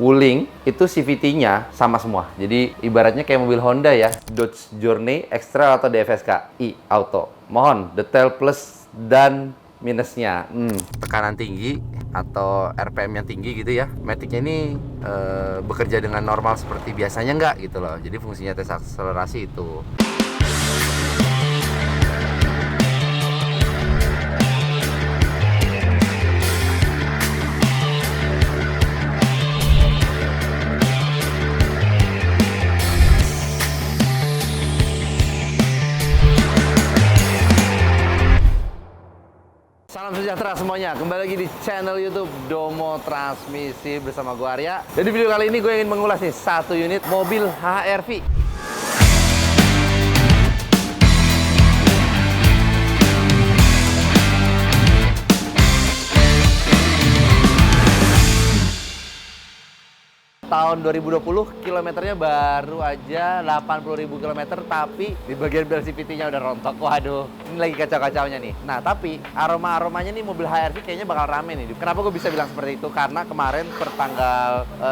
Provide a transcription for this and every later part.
Wuling itu CVT-nya sama semua. Jadi ibaratnya kayak mobil Honda ya, Dodge Journey, Extrail atau DFSK i Auto. Mohon detail plus dan minusnya. Tekanan tinggi atau RPM yang tinggi gitu ya. Matic-nya ini bekerja dengan normal seperti biasanya nggak gitu loh. Jadi fungsinya tes akselerasi itu. Salam sejahtera semuanya, kembali lagi di channel YouTube Domo Transmisi bersama gue Arya. Jadi video kali ini gue ingin mengulas nih satu unit mobil HR-V. Tahun 2020 kilometernya baru aja 80.000 km, tapi di bagian bel CVT-nya udah rontok. Waduh, ini lagi kacau-kacaunya nih. Nah, tapi aromanya nih mobil HR-V kayaknya bakal rame nih. Kenapa gue bisa bilang seperti itu? Karena kemarin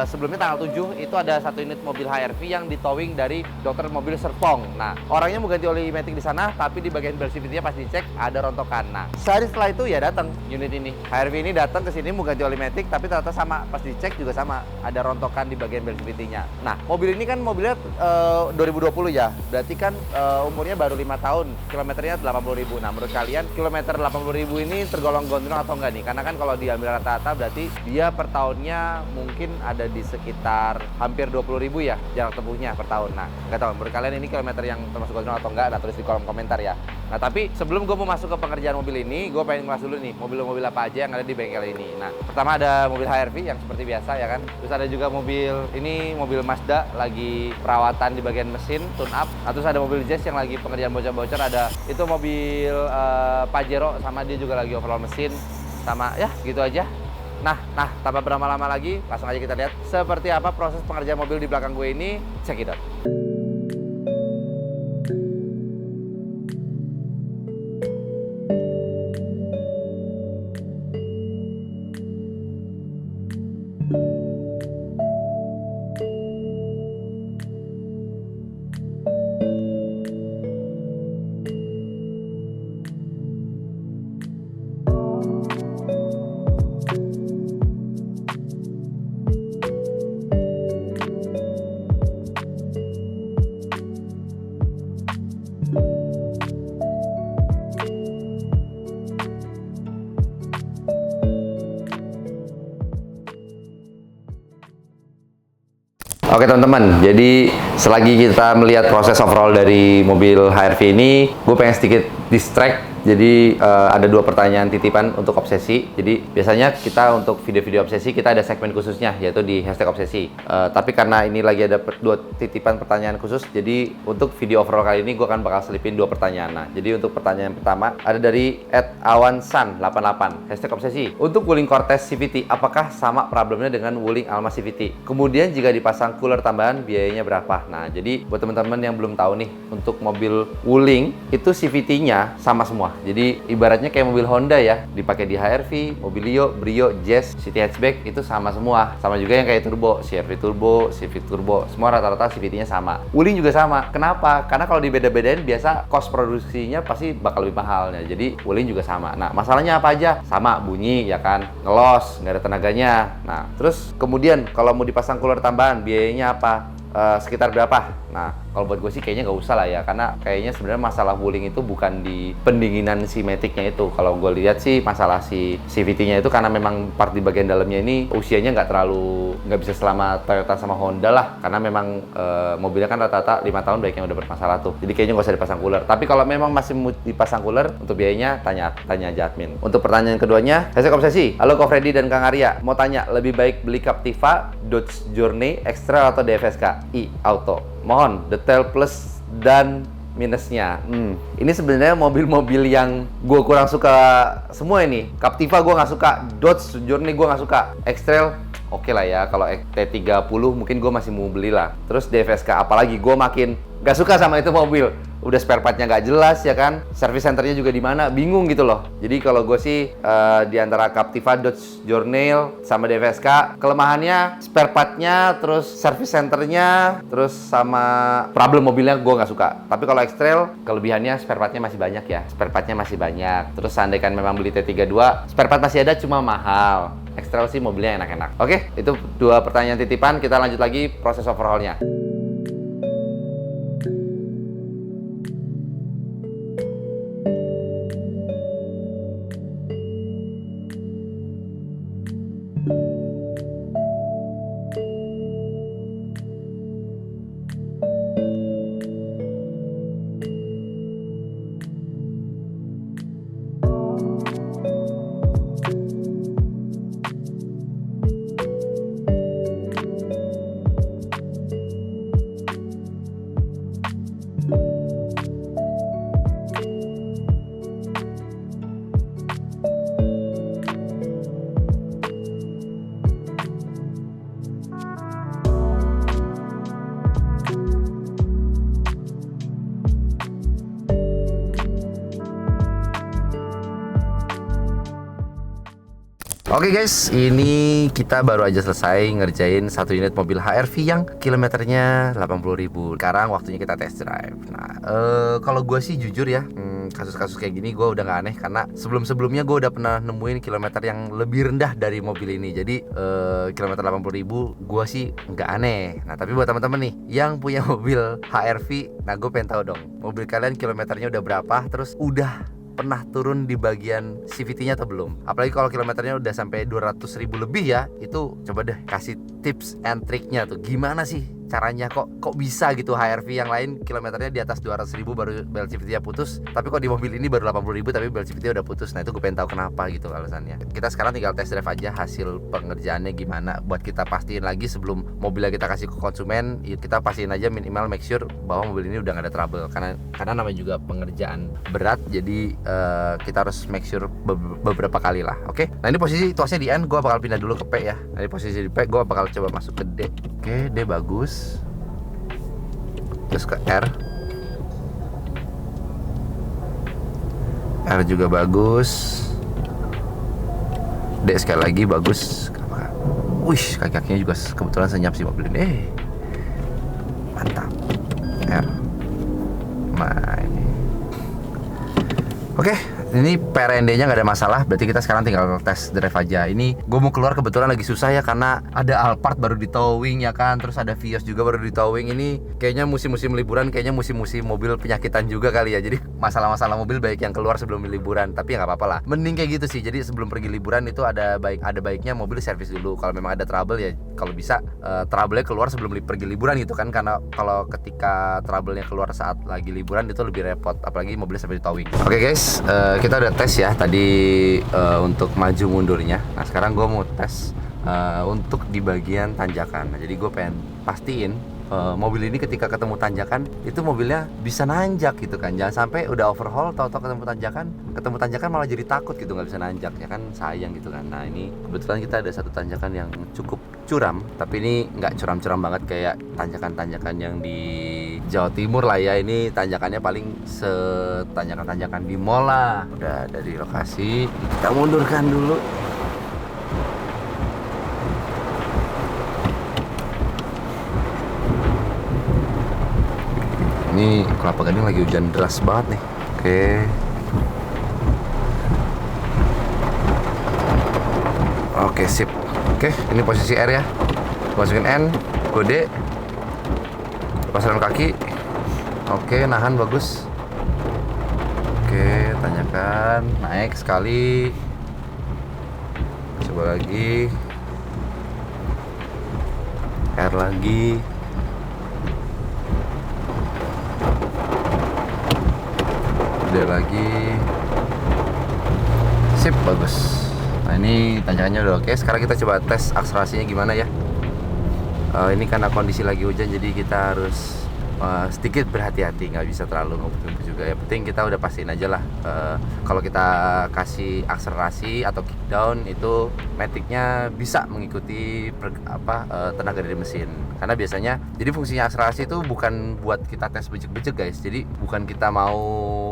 sebelumnya tanggal 7 itu ada satu unit mobil HR-V yang ditowing dari dokter mobil Serpong. Nah, orangnya mau ganti oli matic di sana, tapi di bagian bel CVT-nya pas dicek ada rontokan. Nah, sehari setelah itu ya datang unit ini. HR-V ini datang ke sini mau ganti oli matic, tapi ternyata sama, pas dicek juga sama, ada rontokan di bagian bel CVT-nya. Nah, mobil ini kan mobilnya 2020 ya, berarti kan umurnya baru 5 tahun, kilometernya 80.000. Nah, menurut kalian kilometer 80.000 ini tergolong gondrong atau enggak nih? Karena kan kalau diambil rata-rata berarti dia per tahunnya mungkin ada di sekitar hampir 20.000 ya jarak tempuhnya per tahun. Nah, nggak tahu menurut kalian ini kilometer yang termasuk gondrong atau enggak? Nah, tulis di kolom komentar ya. Nah, tapi sebelum gue mau masuk ke pengerjaan mobil ini, gue pengen ngulas dulu nih mobil-mobil apa aja yang ada di bengkel ini. Nah, pertama ada mobil HR-V yang seperti biasa ya kan. Terus ada juga ini mobil Mazda lagi perawatan di bagian mesin, tune up. Nah, terus ada mobil Jazz yang lagi pengerjaan bocor-bocor, ada itu mobil Pajero sama dia juga lagi overhaul mesin sama ya gitu aja. Nah, tanpa berlama-lama lagi, langsung aja kita lihat seperti apa proses pengerjaan mobil di belakang gue ini. Check it out. Oke teman-teman, jadi selagi kita melihat proses overall dari mobil HR-V ini, gue pengen sedikit distract. Jadi ada dua pertanyaan titipan untuk obsesi. Jadi biasanya kita untuk video-video obsesi kita ada segmen khususnya, yaitu di hashtag obsesi. Tapi karena ini lagi ada dua titipan pertanyaan khusus, jadi untuk video overall kali ini gue akan bakal selipin dua pertanyaan. Nah, jadi untuk pertanyaan pertama ada dari @awansan88 hashtag obsesi. Untuk Wuling Cortez CVT, apakah sama problemnya dengan Wuling Alma CVT? Kemudian jika dipasang cooler tambahan biayanya berapa? Nah, jadi buat teman-teman yang belum tahu nih, untuk mobil Wuling itu CVT-nya sama semua. Jadi ibaratnya kayak mobil Honda ya, dipakai di HR-V, Mobilio, Brio, Jazz, City Hatchback itu sama semua. Sama juga yang kayak turbo, CR-V turbo, Civic turbo, semua rata-rata CVT-nya sama. Wuling juga sama. Kenapa? Karena kalau dibeda-bedain biasa cost produksinya pasti bakal lebih mahal ya. Jadi Wuling juga sama. Nah, masalahnya apa aja? Sama, bunyi ya kan, ngelos, nggak ada tenaganya. Nah, terus kemudian kalau mau dipasang cooler tambahan biayanya apa? Sekitar berapa? Nah, kalau buat gue sih kayaknya nggak usah lah ya, karena kayaknya sebenarnya masalah Wuling itu bukan di pendinginan si matic-nya itu. Kalau gue lihat sih masalah si CVT-nya itu karena memang part di bagian dalamnya ini usianya nggak bisa selama Toyota sama Honda lah, karena memang mobilnya kan rata-rata 5 tahun baik yang udah bermasalah tuh. Jadi kayaknya nggak usah dipasang cooler. Tapi kalau memang masih mau dipasang cooler, untuk biayanya tanya aja admin. Untuk pertanyaan keduanya, hashtag obsesi. Halo Ko Freddy dan Kang Arya, mau tanya lebih baik beli Captiva, Dodge Journey, Extrail atau DFSK i Auto? Mohon detail plus dan minusnya. Ini sebenarnya mobil-mobil yang gue kurang suka semua ini. Captiva gue nggak suka, Dodge Journey gue nggak suka, Extrail oke lah ya. Kalau T30 mungkin gue masih mau beli lah. Terus DFSK, apalagi gue makin gak suka sama itu mobil. Udah spare partnya nggak jelas ya kan, service centernya juga di mana, bingung gitu loh. Jadi kalau gue sih di antara Captiva, Dodge Journey sama DFSK, kelemahannya spare partnya, terus service centernya, terus sama problem mobilnya gue nggak suka. Tapi kalau X-Trail, kelebihannya spare partnya masih banyak ya, spare partnya masih banyak. Terus seandainya memang beli T32, spare part masih ada cuma mahal. X-Trail sih mobilnya enak-enak. Oke, itu 2 pertanyaan titipan. Kita lanjut lagi proses overhaulnya. Oke guys, ini kita baru aja selesai ngerjain satu unit mobil HR-V yang kilometernya 80.000. Sekarang waktunya kita test drive. Nah, kalau gue sih jujur ya, kasus-kasus kayak gini gue udah gak aneh karena sebelum-sebelumnya gue udah pernah nemuin kilometer yang lebih rendah dari mobil ini. Jadi kilometer 80.000 gue sih nggak aneh. Nah, tapi buat teman-teman nih yang punya mobil HR-V, nah gue pengen tahu dong, mobil kalian kilometernya udah berapa, terus udah pernah turun di bagian CVT-nya atau belum? Apalagi kalau kilometernya udah sampai 200.000 lebih ya, itu coba deh kasih tips and triknya tuh. Gimana sih caranya, kok bisa gitu HR-V yang lain kilometernya di atas 200.000 baru belt CVT-nya putus, tapi kok di mobil ini baru 80.000 tapi belt CVT-nya udah putus. Nah, itu gue pengen tahu kenapa gitu alasannya. Kita sekarang tinggal test drive aja hasil pengerjaannya gimana, buat kita pastiin lagi sebelum mobilnya kita kasih ke konsumen. Kita pastiin aja minimal make sure bahwa mobil ini udah gak ada trouble, karena namanya juga pengerjaan berat, jadi kita harus make sure beberapa kali lah. Oke, nah ini posisi tuasnya di N, gue bakal pindah dulu ke P ya. Nah, di posisi di P gue bakal coba masuk ke D. Oke, D bagus. Terus ke R. R juga bagus. D sekali lagi bagus. Wih, kaki-kakinya juga kebetulan senyap sih mobil ini. Mantap. R. Nah, ini. Oke, ini PRND-nya nggak ada masalah, berarti kita sekarang tinggal tes drive aja. Ini gue mau keluar kebetulan lagi susah ya, karena ada Alphard baru di towing ya kan, terus ada Vios juga baru di towing. Ini kayaknya musim-musim liburan, kayaknya musim-musim mobil penyakitan juga kali ya. Jadi masalah-masalah mobil baik yang keluar sebelum liburan, tapi ya nggak apa-apa lah. Mending kayak gitu sih. Jadi sebelum pergi liburan itu ada baiknya mobil servis dulu. Kalau memang ada trouble ya, kalau bisa trouble-nya keluar sebelum pergi liburan gitu kan, karena kalau ketika trouble-nya keluar saat lagi liburan itu lebih repot, apalagi mobilnya sampai di towing. Oke guys, kita udah tes ya tadi untuk maju mundurnya. Nah, sekarang gue mau tes untuk di bagian tanjakan. Nah, jadi gue pengen pastiin mobil ini ketika ketemu tanjakan itu mobilnya bisa nanjak gitu kan. Jangan sampai udah overhaul tahu-tahu ketemu tanjakan malah jadi takut gitu, nggak bisa nanjak ya kan, sayang gitu kan. Nah, ini kebetulan kita ada satu tanjakan yang cukup curam, tapi ini nggak curam-curam banget kayak tanjakan-tanjakan yang di Jawa Timur lah ya. Ini tanjakannya paling setanjakan-tanjakan di mall lah. Udah ada di lokasi, kita mundurkan dulu. Ini Kelapa Gading lagi hujan deras banget nih. Oke. Oke, sip. Oke, ini posisi R ya. Masukin N, kode, lepasan kaki. Oke, nahan bagus. Oke, tanyakan, naik sekali. Coba lagi. R lagi. Udah lagi. Sip, bagus. Nah, ini tanjakannya udah oke. Sekarang kita coba tes akselerasinya gimana ya. Ini karena kondisi lagi hujan, jadi kita harus sedikit berhati-hati, nggak bisa terlalu ngebut-ngebut juga. Yang penting kita udah pastiin aja lah, kalau kita kasih akselerasi atau kickdown itu maticnya bisa mengikuti tenaga dari mesin. Karena biasanya jadi fungsinya akselerasi itu bukan buat kita tes becek-becek guys, jadi bukan kita mau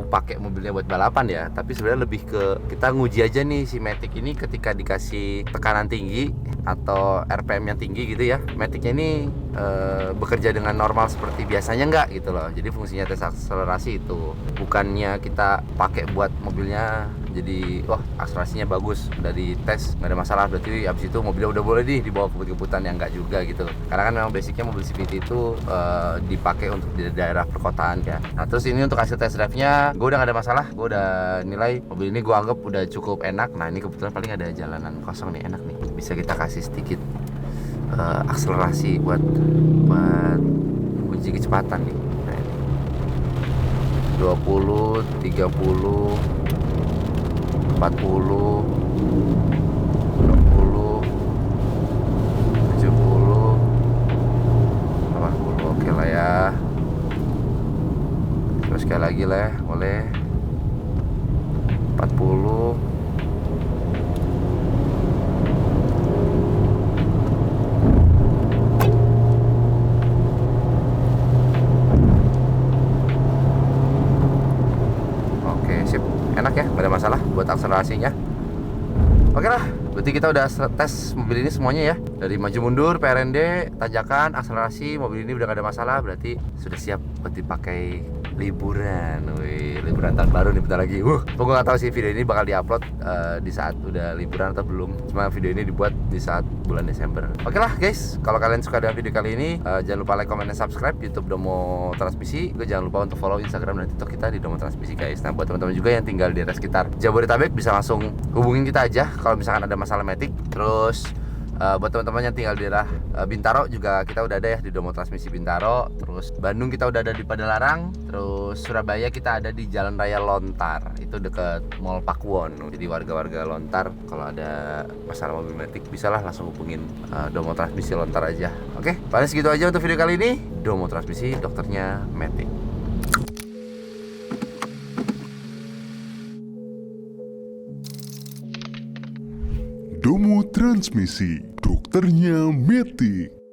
pakai mobilnya buat balapan ya, tapi sebenarnya lebih ke kita nguji aja nih si matic ini ketika dikasih tekanan tinggi atau RPM yang tinggi gitu ya, maticnya ini bekerja dengan normal seperti biasanya nggak gitu loh. Jadi fungsinya tes akselerasi itu bukannya kita pakai buat mobilnya jadi wah akselerasinya bagus, dari tes nggak ada masalah berarti abis itu mobilnya udah boleh dibawa kebut-kebutan, yang nggak juga gitu. Karena kan memang basicnya mobil CVT itu dipakai untuk di daerah perkotaan ya. Nah terus ini untuk hasil test drive-nya gue udah nggak ada masalah, gue udah nilai mobil ini gue anggap udah cukup enak. Nah ini kebetulan paling ada jalanan kosong nih, enak nih, bisa kita kasih sedikit akselerasi buat uji kecepatan nih. Nah, 20, 30, 40, 20, 70, 80, oke lah ya. Terus sekali lagi lah, boleh 40. Enak ya, gak ada masalah buat akselerasinya. Oke lah, berarti kita udah tes mobil ini semuanya ya, dari maju mundur, PRND, tanjakan, akselerasi. Mobil ini udah gak ada masalah, berarti sudah siap buat dipakai liburan. Wih, liburan tahun baru nih bentar lagi. Gue gak tahu sih video ini bakal diupload di saat udah liburan atau belum. Cuma video ini dibuat di saat bulan Desember. Oke lah guys, kalau kalian suka dengan video kali ini, jangan lupa like, comment, dan subscribe YouTube Domo Transmisi. Gue jangan lupa untuk follow Instagram dan TikTok kita di Domo Transmisi guys. Nah buat teman-teman juga yang tinggal di area sekitar Jabodetabek, bisa langsung hubungin kita aja kalau misalkan ada masalah matic. Terus buat teman-teman yang tinggal di daerah Bintaro juga kita udah ada ya di Domo Transmisi Bintaro. Terus Bandung kita udah ada di Padalarang. Terus Surabaya kita ada di Jalan Raya Lontar, itu deket Mall Pakuwon. Jadi warga-warga Lontar kalau ada masalah mobil matic bisalah langsung hubungin Domo Transmisi Lontar aja. Oke, paling segitu aja untuk video kali ini. Domo Transmisi, dokternya matic. Domo Transmisi, dokternya matic.